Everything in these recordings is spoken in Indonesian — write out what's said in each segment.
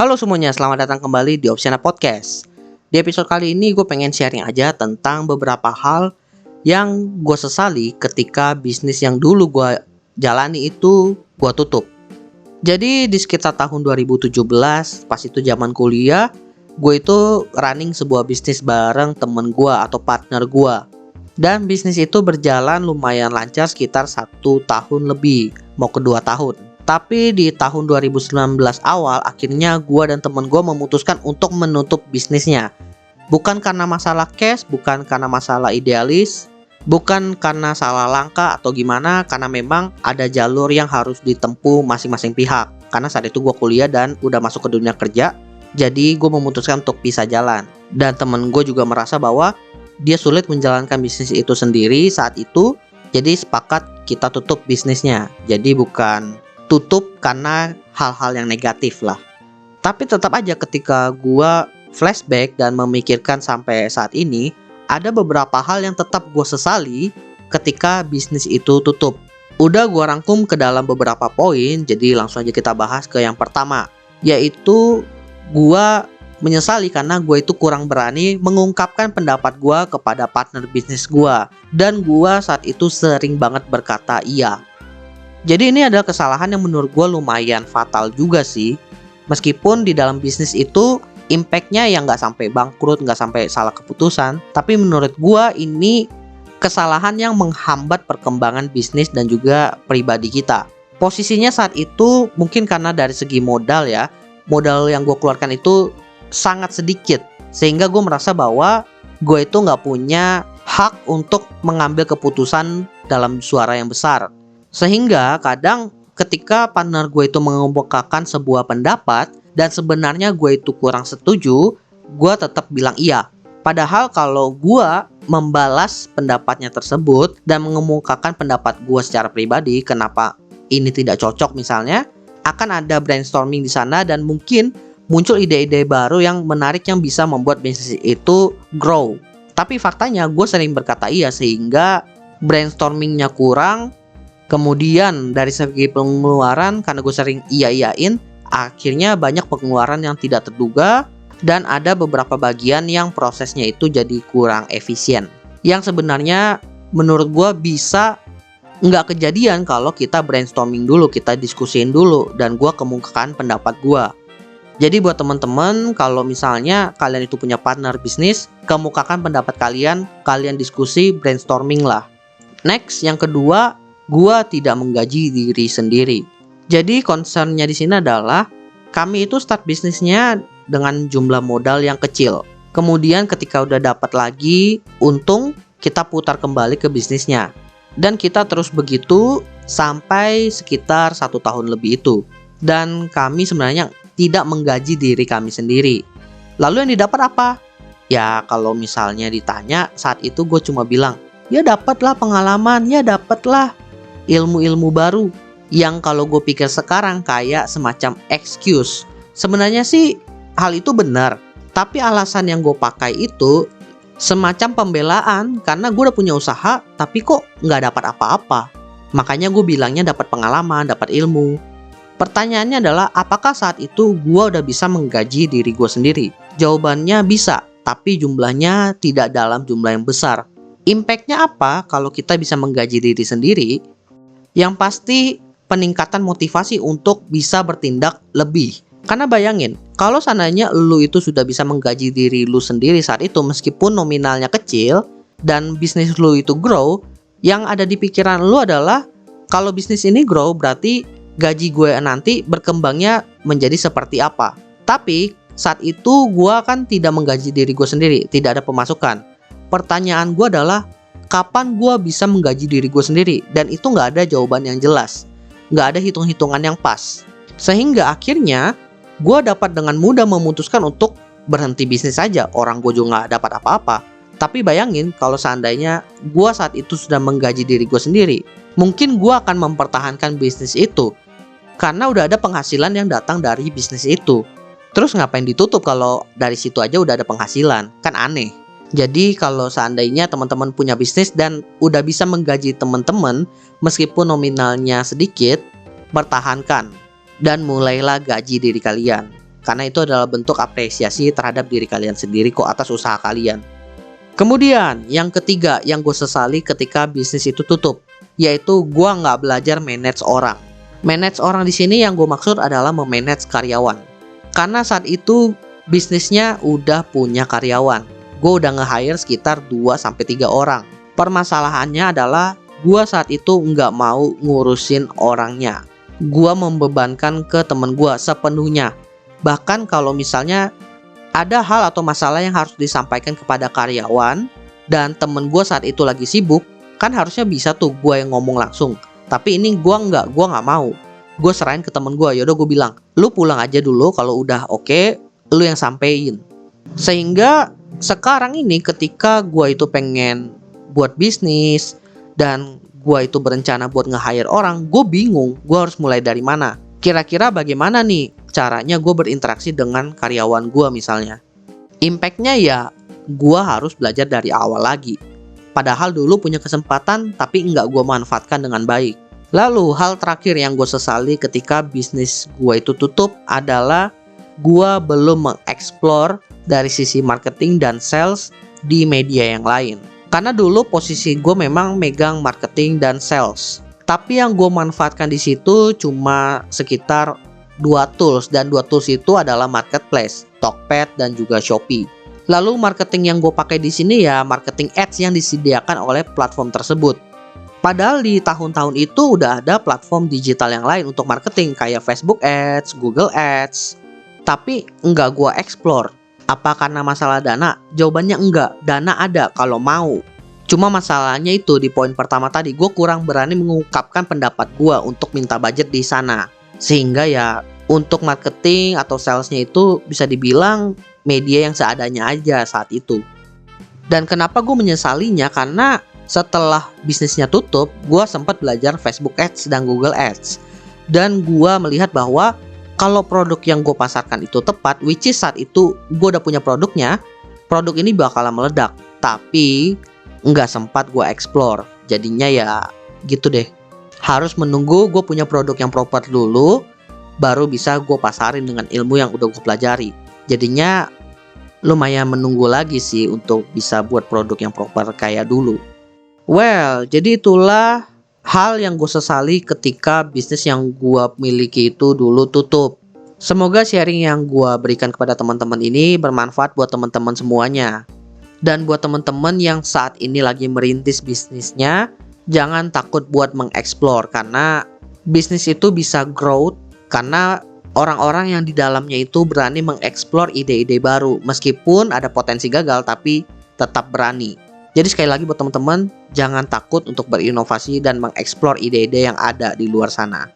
Halo semuanya, selamat datang kembali di Opsiana Podcast. Di episode kali ini gue pengen sharing aja tentang beberapa hal yang gue sesali ketika bisnis yang dulu gue jalani itu gue tutup. Jadi di sekitar tahun 2017, pas itu zaman kuliah, gue itu running sebuah bisnis bareng temen gue atau partner gue. Dan bisnis itu berjalan lumayan lancar sekitar 1 tahun lebih, mau ke 2 tahun. Tapi di tahun 2019 awal, akhirnya gue dan temen gue memutuskan untuk menutup bisnisnya. Bukan karena masalah cash, bukan karena masalah idealis, bukan karena salah langkah atau gimana, karena memang ada jalur yang harus ditempuh masing-masing pihak. Karena saat itu gue kuliah dan udah masuk ke dunia kerja, jadi gue memutuskan untuk pisah jalan. Dan temen gue juga merasa bahwa dia sulit menjalankan bisnis itu sendiri saat itu, jadi sepakat kita tutup bisnisnya. Jadi bukan tutup karena hal-hal yang negatif lah. Tapi tetap aja ketika gua flashback dan memikirkan sampai saat ini, ada beberapa hal yang tetap gua sesali ketika bisnis itu tutup. Udah gua rangkum ke dalam beberapa poin, jadi langsung aja kita bahas ke yang pertama, yaitu gua menyesali karena gue itu kurang berani mengungkapkan pendapat gue kepada partner bisnis gue. Dan gue saat itu sering banget berkata iya. Jadi ini adalah kesalahan yang menurut gue lumayan fatal juga sih. Meskipun di dalam bisnis itu impactnya yang gak sampai bangkrut, gak sampai salah keputusan, tapi menurut gue ini kesalahan yang menghambat perkembangan bisnis dan juga pribadi kita. Posisinya saat itu mungkin karena dari segi modal ya, modal yang gue keluarkan itu sangat sedikit, sehingga gue merasa bahwa gue itu gak punya hak untuk mengambil keputusan dalam suara yang besar. Sehingga kadang ketika partner gue itu mengemukakan sebuah pendapat dan sebenarnya gue itu kurang setuju, gue tetap bilang iya. Padahal kalau gue membalas pendapatnya tersebut dan mengemukakan pendapat gue secara pribadi, kenapa ini tidak cocok misalnya, akan ada brainstorming di sana dan mungkin muncul ide-ide baru yang menarik yang bisa membuat bisnis itu grow. Tapi faktanya gue sering berkata iya sehingga brainstormingnya kurang. Kemudian dari segi pengeluaran, karena gue sering iya-iyain, akhirnya banyak pengeluaran yang tidak terduga. Dan ada beberapa bagian yang prosesnya itu jadi kurang efisien, yang sebenarnya menurut gue bisa nggak kejadian kalau kita brainstorming dulu, kita diskusiin dulu, dan gue kemukakan pendapat gue. Jadi buat teman-teman, kalau misalnya kalian itu punya partner bisnis, kemukakan pendapat kalian diskusi, brainstorming lah. Next, yang kedua, gua tidak menggaji diri sendiri. Jadi concernnya di sini adalah kami itu start bisnisnya dengan jumlah modal yang kecil. Kemudian ketika udah dapat lagi untung, kita putar kembali ke bisnisnya. Dan kita terus begitu sampai sekitar 1 tahun lebih itu. Dan kami sebenarnya tidak menggaji diri kami sendiri. Lalu yang didapat apa? Ya kalau misalnya ditanya, saat itu gue cuma bilang, ya dapatlah pengalaman, ya dapatlah ilmu-ilmu baru. Yang kalau gue pikir sekarang kayak semacam excuse. Sebenarnya sih hal itu benar, tapi alasan yang gue pakai itu semacam pembelaan karena gue udah punya usaha tapi kok nggak dapat apa-apa. Makanya gue bilangnya dapat pengalaman, dapat ilmu. Pertanyaannya adalah apakah saat itu gue udah bisa menggaji diri gue sendiri? Jawabannya bisa, tapi jumlahnya tidak dalam jumlah yang besar. Impactnya apa kalau kita bisa menggaji diri sendiri? Yang pasti peningkatan motivasi untuk bisa bertindak lebih. Karena bayangin, kalau seandainya lu itu sudah bisa menggaji diri lu sendiri saat itu meskipun nominalnya kecil dan bisnis lu itu grow, yang ada di pikiran lu adalah kalau bisnis ini grow berarti gaji gue nanti berkembangnya menjadi seperti apa. Tapi saat itu gue kan tidak menggaji diri gue sendiri, tidak ada pemasukan. Pertanyaan gue adalah kapan gue bisa menggaji diri gue sendiri? Dan itu nggak ada jawaban yang jelas, nggak ada hitung-hitungan yang pas. Sehingga akhirnya gue dapat dengan mudah memutuskan untuk berhenti bisnis saja. Orang gue juga nggak dapat apa-apa. Tapi bayangin kalau seandainya gue saat itu sudah menggaji diri gue sendiri, mungkin gue akan mempertahankan bisnis itu karena udah ada penghasilan yang datang dari bisnis itu. Terus ngapain ditutup kalau dari situ aja udah ada penghasilan? Kan aneh. Jadi kalau seandainya teman-teman punya bisnis dan udah bisa menggaji teman-teman meskipun nominalnya sedikit, pertahankan dan mulailah gaji diri kalian. karena itu adalah bentuk apresiasi terhadap diri kalian sendiri kok atas usaha kalian. Kemudian yang ketiga yang gue sesali ketika bisnis itu tutup, yaitu gue nggak belajar manage orang. Manage orang di sini yang gue maksud adalah memanage karyawan. Karena saat itu bisnisnya udah punya karyawan. Gue udah nge-hire sekitar 2-3 orang. Permasalahannya adalah gue saat itu nggak mau ngurusin orangnya. Gue membebankan ke temen gue sepenuhnya. Bahkan kalau misalnya ada hal atau masalah yang harus disampaikan kepada karyawan dan temen gue saat itu lagi sibuk, kan harusnya bisa tuh gue yang ngomong langsung. Tapi ini gue nggak mau. Gue serahin ke temen gue. Yaudah gue bilang, lu pulang aja dulu, kalau udah oke, lu yang sampein. Sehingga sekarang ini ketika gue itu pengen buat bisnis dan gue itu berencana buat nge-hire orang, gue bingung gue harus mulai dari mana. Kira-kira bagaimana nih caranya gue berinteraksi dengan karyawan gue misalnya. Impactnya ya gue harus belajar dari awal lagi. Padahal dulu punya kesempatan tapi nggak gue manfaatkan dengan baik. Lalu hal terakhir yang gue sesali ketika bisnis gue itu tutup adalah gue belum mengeksplor dari sisi marketing dan sales di media yang lain. Karena dulu posisi gue memang megang marketing dan sales. Tapi yang gue manfaatkan di situ cuma sekitar 2 tools, dan 2 tools itu adalah marketplace, Tokped dan juga Shopee. Lalu marketing yang gue pakai di sini ya marketing ads yang disediakan oleh platform tersebut. Padahal di tahun-tahun itu udah ada platform digital yang lain untuk marketing kayak Facebook Ads, Google Ads. Tapi enggak gue explore. Apa karena masalah dana? Jawabannya enggak, dana ada kalau mau. Cuma masalahnya itu di poin pertama tadi, gue kurang berani mengungkapkan pendapat gue untuk minta budget di sana. Sehingga ya untuk marketing atau salesnya itu bisa dibilang media yang seadanya aja saat itu. Dan kenapa gue menyesalinya? Karena setelah bisnisnya tutup, gue sempat belajar Facebook Ads dan Google Ads. Dan gue melihat bahwa kalau produk yang gue pasarkan itu tepat, which is saat itu gue udah punya produknya, produk ini bakalan meledak. Tapi nggak sempat gue explore. Jadinya ya gitu deh. Harus menunggu gue punya produk yang proper dulu, baru bisa gue pasarin dengan ilmu yang udah gue pelajari. Jadinya lumayan menunggu lagi sih untuk bisa buat produk yang proper kayak dulu. Well, jadi itulah hal yang gue sesali ketika bisnis yang gue miliki itu dulu tutup. Semoga sharing yang gue berikan kepada teman-teman ini bermanfaat buat teman-teman semuanya. Dan buat teman-teman yang saat ini lagi merintis bisnisnya, jangan takut buat mengeksplor, karena bisnis itu bisa growth karena orang-orang yang di dalamnya itu berani mengeksplor ide-ide baru. Meskipun ada potensi gagal tapi tetap berani. Jadi sekali lagi buat teman-teman, jangan takut untuk berinovasi dan mengeksplor ide-ide yang ada di luar sana.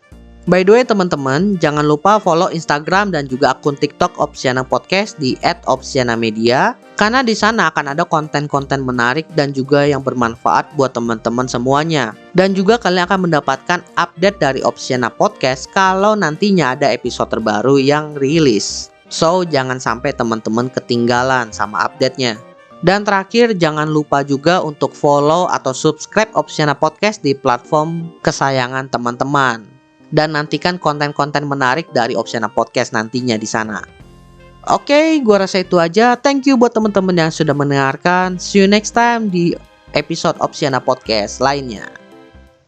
By the way teman-teman, jangan lupa follow Instagram dan juga akun TikTok Opsiana Podcast di @opsianamedia, karena di sana akan ada konten-konten menarik dan juga yang bermanfaat buat teman-teman semuanya. Dan juga kalian akan mendapatkan update dari Opsiana Podcast kalau nantinya ada episode terbaru yang rilis. So, jangan sampai teman-teman ketinggalan sama update-nya. Dan terakhir, jangan lupa juga untuk follow atau subscribe Opsiana Podcast di platform kesayangan teman-teman. Dan nantikan konten-konten menarik dari Opsiana Podcast nantinya di sana. Oke, gua rasa itu aja. Thank you buat teman-teman yang sudah mendengarkan. See you next time di episode Opsiana Podcast lainnya.